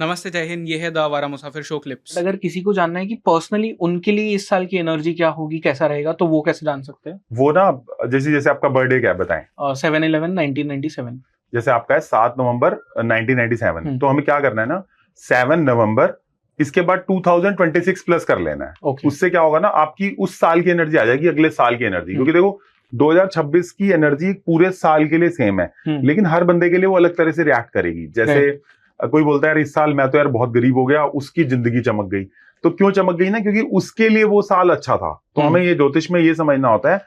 नमस्ते, जय हिंद। ये है द आवारा मुसाफिर शो क्लिप्स। अगर किसी को जानना है कि पर्सनली उनके लिए इस साल की एनर्जी क्या होगी, कैसा रहेगा, तो वो कैसे जान सकते हैं? वो ना, जैसे जैसे आपका बर्थडे क्या है बताएं। 7/11/1997। जैसे आपका है 7 नवंबर 1997, तो हमें क्या करना है ना, 7 नवंबर, इसके बाद 2026 प्लस कर लेना है। ओके। उससे क्या होगा ना, आपकी उस साल की एनर्जी आ जाएगी, अगले साल की एनर्जी। क्योंकि देखो 2026 की एनर्जी पूरे साल के लिए सेम है, लेकिन हर बंदे के लिए वो अलग तरह से रिएक्ट करेगी। जैसे कोई बोलता है यार इस साल मैं तो यार बहुत गरीब हो गया, उसकी जिंदगी चमक गई। तो क्यों चमक गई ना, क्योंकि उसके लिए वो साल अच्छा था। तो हमें ये ज्योतिष में ये समझना होता है,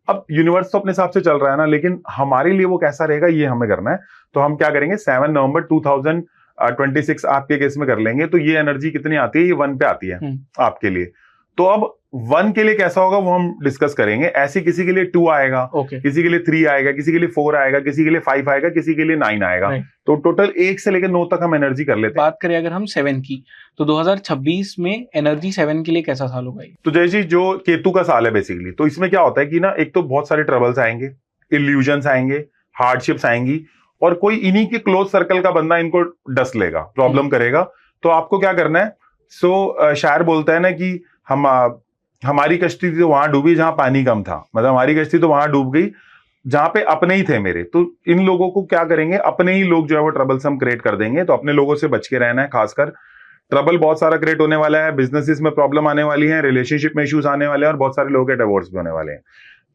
अब यूनिवर्स तो अपने हिसाब से चल रहा है ना, लेकिन हमारे लिए वो कैसा रहेगा ये हमें करना है। तो हम क्या करेंगे, 7 नवंबर 2026 आपके केस में कर लेंगे। तो ये एनर्जी कितनी आती है, ये 1 पे आती है आपके लिए। तो अब 1 के लिए कैसा होगा वो हम डिस्कस करेंगे। ऐसे किसी के लिए 2 आएगा, किसी के लिए 3 आएगा, किसी के लिए 4 आएगा, किसी के लिए 5 आएगा, किसी के लिए 9 आएगा। तो टोटल 1 से लेकर 9 तक हम एनर्जी कर लेते हैं। बात करें अगर हम 7 की, तो 2026 में एनर्जी 7 के लिए कैसा साल होगा? तो जैसे जो केतु का साल है बेसिकली, तो इसमें क्या होता है कि ना, एक तो बहुत सारे ट्रबल्स आएंगे, इल्यूजन्स आएंगे, हार्डशिप्स आएंगी, और कोई इन्हीं के क्लोज सर्कल का बंदा इनको डस लेगा, प्रॉब्लम करेगा। तो आपको क्या करना है, शायर बोलता है ना कि हमारी कश्ती तो वहां डूबी जहां पानी कम था। मतलब हमारी कश्ती तो वहां डूब गई जहां पे अपने ही थे मेरे। तो इन लोगों को क्या करेंगे, अपने ही लोग जो है वो ट्रबल्सम क्रिएट कर देंगे। तो अपने लोगों से बच के रहना है। खासकर ट्रबल बहुत सारा क्रिएट होने वाला है, बिजनेसेस में प्रॉब्लम आने वाली है, रिलेशनशिप में इश्यूज आने वाले हैं, और बहुत सारे लोगों के डिवोर्स भी होने वाले हैं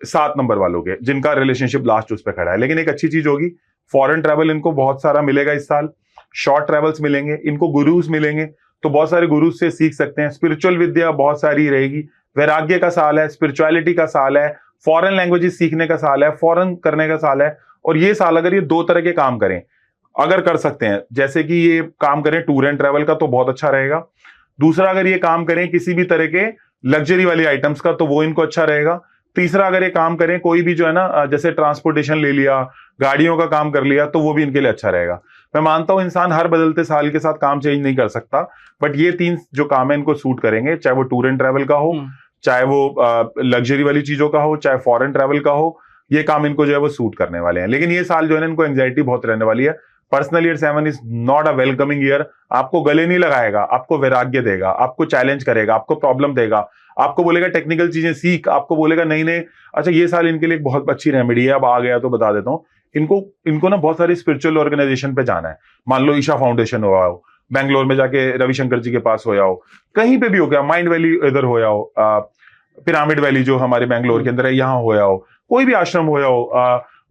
7 नंबर वालों के, जिनका रिलेशनशिप लास्ट उस पर खड़ा है। लेकिन एक अच्छी चीज होगी, फॉरेन ट्रैवल इनको बहुत सारा मिलेगा इस साल। शॉर्ट ट्रैवल्स मिलेंगे इनको, गुरुज मिलेंगे, तो बहुत सारे गुरुज से सीख सकते हैं। स्पिरिचुअल विद्या बहुत सारी रहेगी। वैराग्य का साल है, स्पिरिचुअलिटी का साल है, फॉरेन लैंग्वेजेस सीखने का साल है, फॉरेन करने का साल है। और ये साल अगर ये 2 तरह के काम करें, अगर कर सकते हैं, जैसे कि ये काम करें टूर एंड ट्रैवल का, तो बहुत अच्छा रहेगा। दूसरा, अगर ये काम करें किसी भी तरह के लग्जरी वाली आइटम्स का, तो वो इनको अच्छा रहेगा। तीसरा, अगर ये काम करें कोई भी जो है ना, जैसे ट्रांसपोर्टेशन ले लिया, गाड़ियों का काम कर लिया, तो वो भी इनके लिए अच्छा रहेगा। मैं मानता हूं इंसान हर बदलते साल के साथ काम चेंज नहीं कर सकता, बट ये 3 जो काम है इनको सूट करेंगे। चाहे वो टूर एंड ट्रैवल का हो, चाहे वो लग्जरी वाली चीजों का हो, चाहे फॉरेन ट्रैवल का हो, ये काम इनको जो है वो सूट करने वाले हैं। लेकिन ये साल जो है ना, इनको एंग्जाइटी बहुत रहने वाली है। Personal year 7 is not a welcoming year. आपको गले नहीं लगाएगा, आपको वैराग्य देगा, आपको चैलेंज करेगा, आपको प्रॉब्लम देगा, आपको बोलेगा टेक्निकल चीजें सीख, आपको बोलेगा नहीं नहीं। अच्छा, ये साल इनके लिए एक बहुत अच्छी रेमेडी है, अब आ गया तो बता देता हूं। इनको ना बहुत सारी स्पिरिचुअल ऑर्गेनाइजेशन पे जाना है। मान लो ईशा फाउंडेशन हुआ हो, बैंगलोर में जाके रविशंकर जी के पास होया हो, कहीं पे भी हो गया, माइंड वैली इधर होया हो, पिरामिड वैली जो हमारे बैंगलोर के अंदर है यहाँ होया हो, कोई भी आश्रम होया हो,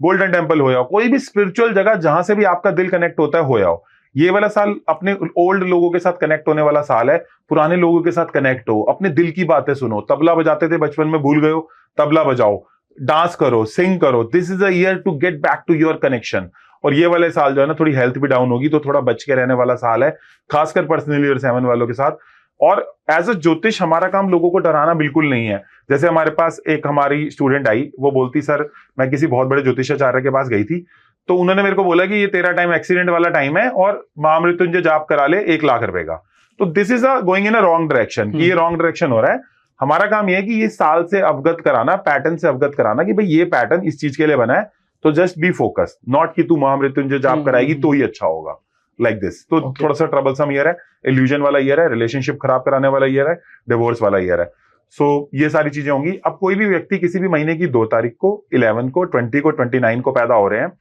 गोल्डन टेम्पल होया हो, कोई भी स्पिरिचुअल जगह जहां से भी आपका दिल कनेक्ट होता है होया हो। ये वाला साल अपने ओल्ड लोगों के साथ कनेक्ट होने वाला साल है। पुराने लोगों के साथ कनेक्ट हो, अपने दिल की बातें सुनो। तबला बजाते थे बचपन में, भूल गए हो, तबला बजाओ, डांस करो, सिंग करो। This is a year to get back to your connection. और ये वाले साल जो है ना, थोड़ी हेल्थ भी डाउन होगी, तो थोड़ा बच के रहने वाला साल है, खासकर पर्सनल ईयर 7 वालों के साथ। और एज अ ज्योतिष हमारा काम लोगों को डराना बिल्कुल नहीं है। जैसे हमारे पास एक हमारी स्टूडेंट आई, वो बोलती सर मैं किसी बहुत बड़े ज्योतिषाचार्य के पास गई थी, तो उन्होंने मेरे को बोला कि ये तेरा टाइम एक्सीडेंट वाला टाइम है और महामृत्युंजय जाप करा ले 1 लाख रुपए का। तो this is a going in a wrong direction, कि ये रॉन्ग डायरेक्शन हो रहा है। हमारा काम यह है कि ये साल से अवगत कराना, पैटर्न से अवगत कराना, कि भाई ये पैटर्न इस चीज के लिए बना है, तो जस्ट बी फोकस, नॉट कि तू महामृत्युंजय जाप कराएगी तो ही अच्छा होगा, लाइक दिस। तो थोड़ा सा ट्रबलसम ईयर है, इल्यूजन वाला ईयर है, रिलेशनशिप खराब कराने वाला ईयर है, डिवोर्स वाला ईयर है। सो ये सारी चीजें होंगी। अब कोई भी व्यक्ति किसी भी महीने की 2 तारीख को, 11 को, 20 को, 29 को पैदा हो रहे हैं,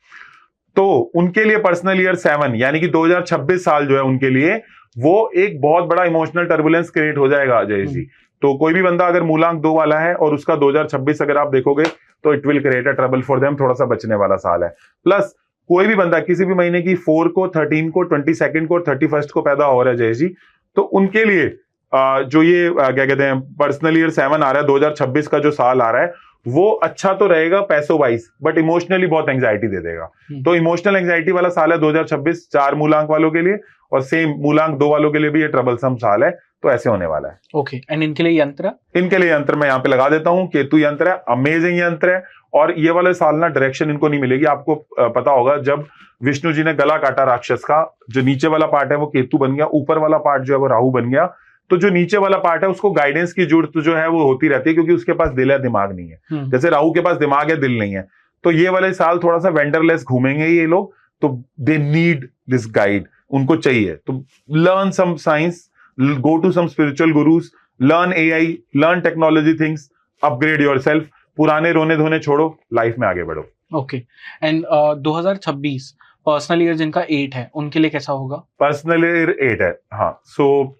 तो उनके लिए पर्सनल ईयर 7 यानी कि 2026 साल जो है उनके लिए, वो एक बहुत बड़ा इमोशनल टर्बुलेंस क्रिएट हो जाएगा अजय जी। तो कोई भी बंदा अगर मूलांक 2 वाला है और उसका 2026 अगर आप देखोगे, तो it will create a trouble for them. थोड़ा सा बचने वाला साल है। प्लस कोई भी बंदा किसी भी महीने की 4 को, 13 को, 22 को और 31 को पैदा हो रहा है जय जी, तो उनके लिए जो ये क्या कहते हैं पर्सनल ईयर 7 आ रहा है, 2026 का जो साल आ रहा है, वो अच्छा तो रहेगा पैसों वाइज, बट इमोशनली बहुत एंग्जाइटी दे देगा। तो इमोशनल एंग्जाइटी वाला साल है 2026 4 मूलांक वालों के लिए, और सेम मूलांक 2 वालों के लिए भी ये ट्रबलसम साल है। तो ऐसे होने वाला है। ओके। एंड इनके लिए यंत्र? इनके लिए यंत्र मैं यहाँ पे लगा देता हूँ, केतु यंत्र है, अमेजिंग यंत्र है। और ये वाले साल ना डायरेक्शन इनको नहीं मिलेगी। आपको पता होगा जब विष्णु जी ने गला काटा राक्षस का, जो नीचे वाला पार्ट है वो केतु बन गया, ऊपर वाला पार्ट जो है वो राहु बन गया। तो जो नीचे वाला पार्ट है उसको गाइडेंस की जरूरत जो है वो होती रहती है, क्योंकि उसके पास दिल है, दिमाग नहीं है। जैसे राहु के पास दिमाग है, दिल नहीं है। तो ये वाले साल थोड़ा सा वेंडरलेस घूमेंगे ये लोग, तो दे नीड दिस गाइड। उनको चाहिए। तो learn some science, go to some spiritual gurus, learn AI, learn technology things, upgrade yourself, पुराने रोने धोने छोड़ो, लाइफ में आगे बढ़ो। ओके। एंड 2026 पर्सनल ईयर जिनका 8 है उनके लिए कैसा होगा? पर्सनल ईयर 8 है, हाँ। सो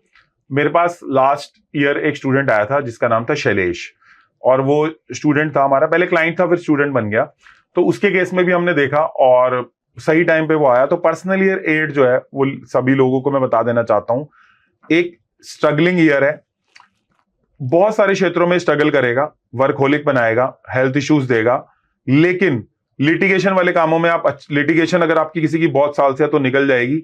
मेरे पास लास्ट ईयर एक स्टूडेंट आया था जिसका नाम था शैलेश, और वो स्टूडेंट था हमारा, पहले क्लाइंट था फिर स्टूडेंट बन गया। तो उसके केस में भी हमने देखा और सही टाइम पे वो आया। तो पर्सनल ईयर 8 जो है वो सभी लोगों को मैं बता देना चाहता हूं, एक स्ट्रगलिंग ईयर है, बहुत सारे क्षेत्रों में स्ट्रगल करेगा, वर्कहोलिक बनाएगा, हेल्थ इश्यूज देगा, लेकिन लिटिगेशन वाले कामों में आप, लिटिगेशन अगर आपकी किसी की बहुत साल से है तो निकल जाएगी।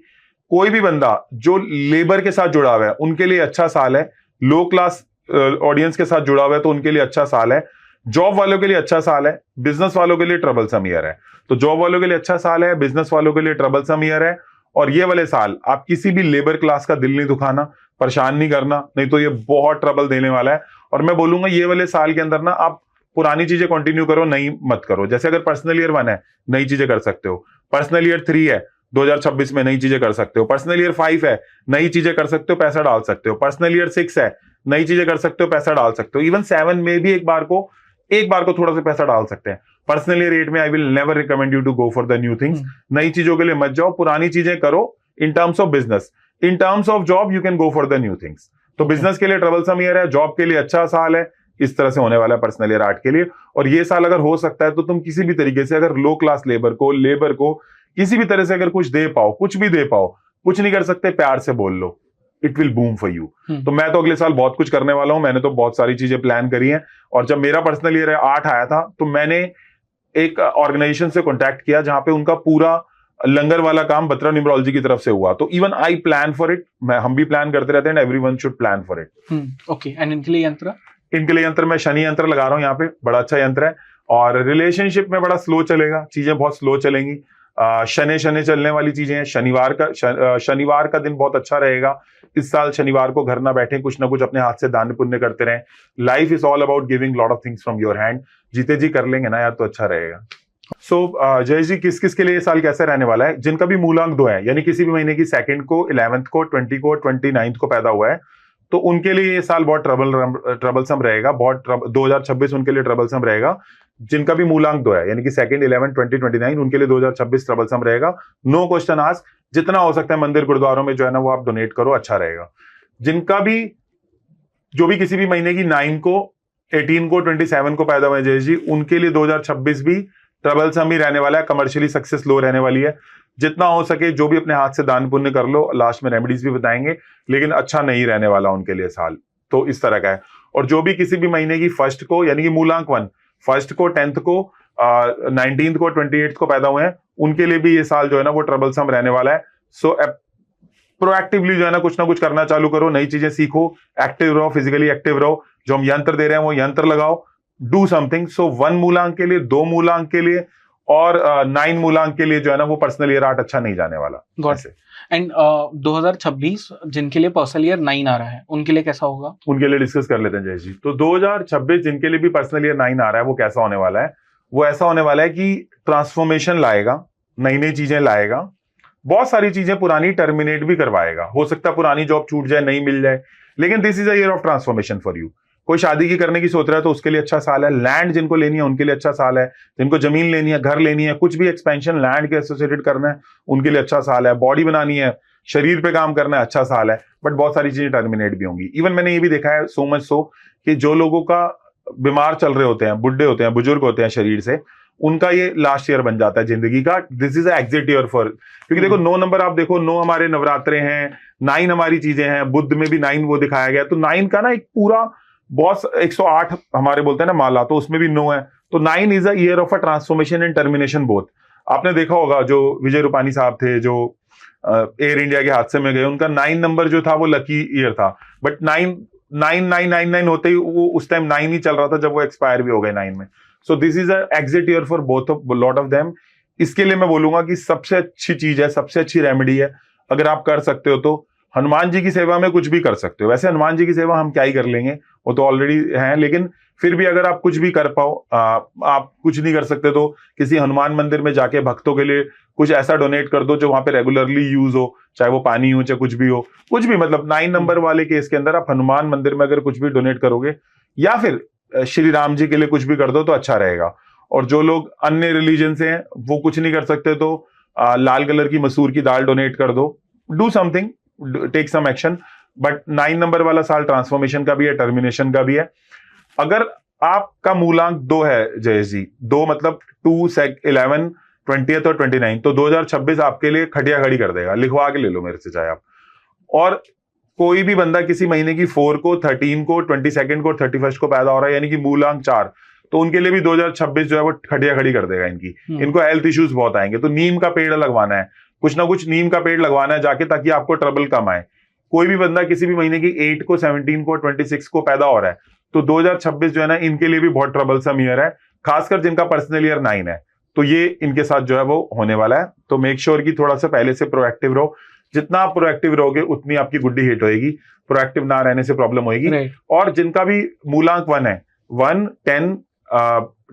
कोई भी बंदा जो लेबर के साथ जुड़ा हुआ है उनके लिए अच्छा साल है, लो क्लास ऑडियंस के साथ जुड़ा हुआ है तो उनके लिए अच्छा साल है, जॉब वालों के लिए अच्छा साल है, बिजनेस वालों के लिए ट्रबलसम ईयर है। तो जॉब वालों के लिए अच्छा साल है, बिजनेस वालों के लिए ट्रबलसम ईयर है। और ये वाले साल आप किसी भी लेबर क्लास का दिल नहीं दुखाना, परेशान नहीं करना, नहीं तो ये बहुत ट्रबल देने वाला है। और मैं बोलूंगा ये वाले साल के अंदर ना आप पुरानी चीजें कंटिन्यू करो, नई मत करो। जैसे अगर पर्सनल ईयर 1 है, नई चीजें कर सकते हो। पर्सनल ईयर 3 है 2026 में, नई चीजें कर सकते हो। पर्सनल ईयर 5 है, नई चीजें कर सकते हो, पैसा डाल सकते हो। पर्सनल ईयर 6 है, नई चीजें कर सकते हो, पैसा डाल सकते हो। इवन 7 में भी एक बार को थोड़ा सा पैसा डाल सकते हैं। पर्सनल ईयर 8 में I will never recommend you to go for the new things. नई चीजों के लिए मत जाओ, पुरानी चीजें करो। In terms of business, in terms of job you can go for the new things. तो बिजनेस के लिए ट्रबलसम ईयर है, जॉब के लिए अच्छा साल है। इस तरह से होने वाला है पर्सनल ईयर 8 के लिए। और ये साल अगर हो सकता है तो तुम किसी भी तरीके से अगर लो क्लास लेबर को किसी भी तरह से अगर कुछ दे पाओ, कुछ भी दे पाओ, कुछ नहीं कर सकते, प्यार से बोल लो, it will boom for you. तो मैं तो अगले साल बहुत कुछ करने वाला हूं, मैंने तो बहुत सारी चीजें प्लान करी हैं। और जब मेरा पर्सनल ईयर 8 आया था तो मैंने एक ऑर्गेनाइजेशन से कॉन्टैक्ट किया जहां पे उनका पूरा लंगर वाला काम बत्रा न्यूमरोलॉजी की तरफ से हुआ। तो even I plan for it, हम भी प्लान करते रहते हैं, everyone should plan for it. Okay. And इनके लिए यंत्र? इनके लिए यंत्र मैं शनि यंत्र लगा रहा हूं यहाँ पे, बड़ा अच्छा यंत्र है। और रिलेशनशिप में बड़ा स्लो चलेगा, चीजें बहुत स्लो चलेंगी। शनि चलने वाली चीजें हैं। शनिवार का दिन बहुत अच्छा रहेगा इस साल। शनिवार को घर ना बैठे, कुछ ना कुछ अपने हाथ से दान पुण्य करते रहें। Life is all about giving lot of things from your hand. जीते जी कर लेंगे ना यार तो अच्छा रहेगा। सो जय जी, किस किस के लिए ये साल कैसा रहने वाला है? जिनका भी मूलांक 2 है, यानी किसी भी महीने की 2nd को, 11th को, 20 को, 29th को पैदा हुआ है, तो उनके लिए ये साल बहुत ट्रबलसम रहेगा। 2026 उनके लिए ट्रबलसम रहेगा। जिनका भी मूलांक 2 है, यानी कि 2nd, 11, 20, 29, उनके लिए 2026 ट्रबलसम रहेगा। नो क्वेश्चन आस्क, जितना हो सकता है मंदिर गुरुद्वारों में जो है ना वो आप डोनेट करो, अच्छा रहेगा। जिनका भी जो भी किसी भी महीने की 9 को, 18 को, 27 को पैदा हुए जय जी, उनके लिए 2026 भी ट्रबलसम ही रहने वाला है। कमर्शियली सक्सेस लो रहने वाली है। जितना हो सके जो भी अपने हाथ से दान पुण्य कर लो, लास्ट में रेमेडीज भी बताएंगे, लेकिन अच्छा नहीं रहने वाला उनके लिए साल। तो इस तरह का है। और जो भी किसी भी महीने की 1st को, यानी कि मूलांक 1, 1st को, 10th को, 19th को, 28th को पैदा हुए हैं, उनके लिए भी ये साल जो है ना वो ट्रबलसम रहने वाला है। सो प्रोएक्टिवली जो है ना कुछ करना चालू करो, नई चीजें सीखो, एक्टिव रहो, फिजिकली एक्टिव रहो। जो हम यंत्र दे रहे हैं वो यंत्र लगाओ, डू समथिंग। सो 1 मूलांक के लिए, 2 मूलांक के लिए और 9 मूलांक के लिए जो है ना वो पर्सनल ईयर 8 अच्छा नहीं जाने वाला। एंड 2026 जिनके लिए पर्सनल ईयर 9 आ रहा है उनके लिए कैसा होगा? उनके लिए डिस्कस कर लेते हैं जय जी। तो 2026 जिनके लिए भी पर्सनल ईयर 9 आ रहा है वो कैसा होने वाला है? वो ऐसा होने वाला है कि ट्रांसफॉर्मेशन लाएगा, नई नई चीजें लाएगा, बहुत सारी चीजें पुरानी टर्मिनेट भी करवाएगा। हो सकता है पुरानी जॉब छूट जाए, नहीं मिल जाए, लेकिन this is a year of transformation for you. कोई शादी की करने की सोच रहा है तो उसके लिए अच्छा साल है। लैंड जिनको लेनी है उनके लिए अच्छा साल है। जिनको जमीन लेनी है, घर लेनी है, कुछ भी एक्सपेंशन लैंड के एसोसिएटेड करना है, उनके लिए अच्छा साल है। बॉडी बनानी है, शरीर पे काम करना है, अच्छा साल है। बट बहुत सारी चीजें टर्मिनेट भी होंगी। इवन मैंने ये भी देखा है, सो मच सो कि जो लोगों का बीमार चल रहे होते हैं, बुढ़े होते हैं, बुजुर्ग होते हैं शरीर से, उनका ये लास्ट ईयर बन जाता है जिंदगी का। This is exit year for, क्योंकि देखो 9 नंबर आप देखो, 9 हमारे नवरात्रे हैं, 9 हमारी चीजें हैं, बुद्ध में भी 9 वो दिखाया गया। तो 9 का ना एक पूरा बहुत 108 हमारे बोलते हैं ना माला, तो उसमें भी 9 है। तो 9 is a year of a transformation and termination both. आपने देखा होगा जो विजय रूपानी साहब थे जो एयर इंडिया के हादसे में गए, उनका 9 नंबर जो था वो लकी ईयर था। बट 9 होते ही वो उस टाइम 9 ही चल रहा था जब वो एक्सपायर भी हो गए 9 में। So this is a exit year for both of lot of them. इसके लिए मैं बोलूंगा कि सबसे अच्छी चीज है, सबसे अच्छी रेमेडी है, अगर आप कर सकते हो तो हनुमान जी की सेवा में कुछ भी कर सकते हो। वैसे हनुमान जी की सेवा हम क्या ही कर लेंगे, वो तो ऑलरेडी हैं, लेकिन फिर भी अगर आप कुछ भी कर पाओ, आप कुछ नहीं कर सकते तो किसी हनुमान मंदिर में जाके भक्तों के लिए कुछ ऐसा डोनेट कर दो जो वहां पे रेगुलरली यूज हो, चाहे वो पानी हो चाहे कुछ भी हो, कुछ भी। मतलब 9 नंबर वाले केस के अंदर आप हनुमान मंदिर में अगर कुछ भी डोनेट करोगे या फिर श्री राम जी के लिए कुछ भी कर दो तो अच्छा रहेगा। और जो लोग अन्य रिलीजन से हैं वो कुछ नहीं कर सकते तो लाल कलर की मसूर की दाल डोनेट कर दो। Do something, take some action. But 9 number वाला साल ट्रांसफॉर्मेशन का भी है, टर्मिनेशन का भी है। अगर आपका मूलांक 2 है जयेश जी, 2 मतलब 2, 11, 20 और 29, तो 2026 आपके लिए खटिया खड़ी कर देगा। लिखवा के ले लो मेरे से चाहे आप। और कोई भी बंदा किसी महीने की 4 को, 13 को, 22 को, 31 को पैदा हो रहा है, यानी कि मूलांक 4, तो उनके लिए भी 2026 जो है वो खटिया खड़ी कर देगा इनकी। इनको हेल्थ इश्यूज बहुत आएंगे, तो नीम का पेड़ लगवाना है, कुछ ना कुछ नीम का पेड़ लगवाना है जाके, ताकि आपको ट्रबल कम आए। कोई भी बंदा किसी भी महीने की 8 को, 17 को, 26 को पैदा हो रहा है, तो 2026 जो है ना इनके लिए भी बहुत ट्रबलसम ईयर है, खासकर जिनका पर्सनल ईयर 9 है, तो ये इनके साथ जो है वो होने वाला है। तो मेक श्योर कि थोड़ा सा पहले से प्रोएक्टिव रहो। जितना आप प्रोएक्टिव रहोगे उतनी आपकी गुड्डी हिट होएगी, प्रोएक्टिव ना रहने से प्रॉब्लम होएगी। और जिनका भी मूलांक 1 है, 1, 10,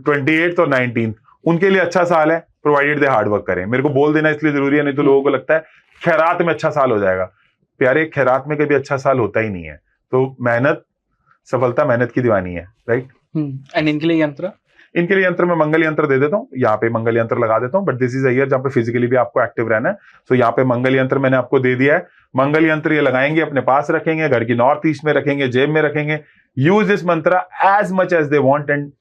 28 और 19, उनके लिए अच्छा साल है, प्रोवाइडेड दे हार्ड वर्क करें। मेरे को बोल देना इसलिए जरूरी है, नहीं तो लोगों को लगता है खैरात में अच्छा साल हो जाएगा। प्यारे, खैरात में कभी अच्छा साल होता ही नहीं है। तो मेहनत, सफलता मेहनत की दीवानी है, राइट। एंड इनके लिए यंत्र, इनके लिए यंत्र में मंगल यंत्र दे देता हूँ, यहाँ पे मंगल यंत्र लगा देता हूँ। But this is a year जहाँ पे फिजिकली भी आपको एक्टिव रहना है, सो यहाँ पे मंगल यंत्र मैंने आपको दे दिया है। मंगल यंत्र ये लगाएंगे, अपने पास रखेंगे, घर की नॉर्थ ईस्ट में रखेंगे, जेब में रखेंगे। यूज दिस मंत्र as much as they want and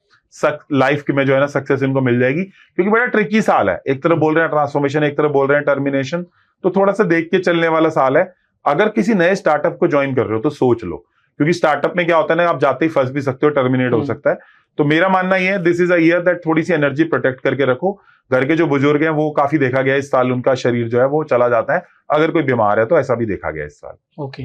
life में जो है ना सक्सेस इनको मिल जाएगी। क्योंकि बड़ा ट्रिकी साल है, एक तरफ बोल रहे हैं ट्रांसफॉर्मेशन, एक तरफ बोल रहे हैं टर्मिनेशन, तो थोड़ा सा देख के चलने वाला साल है। अगर किसी नए स्टार्टअप को ज्वाइन कर रहे हो तो सोच लो, क्योंकि स्टार्टअप में क्या होता है ना, आप जाते ही फंस भी सकते हो, टर्मिनेट हो सकता है। तो मेरा मानना यह है, this is a year that थोड़ी सी एनर्जी प्रोटेक्ट करके रखो। घर के जो बुजुर्ग हैं वो काफी देखा गया इस साल, उनका शरीर जो है वो चला जाता है, अगर कोई बीमार है तो ऐसा भी देखा गया इस साल। ओके।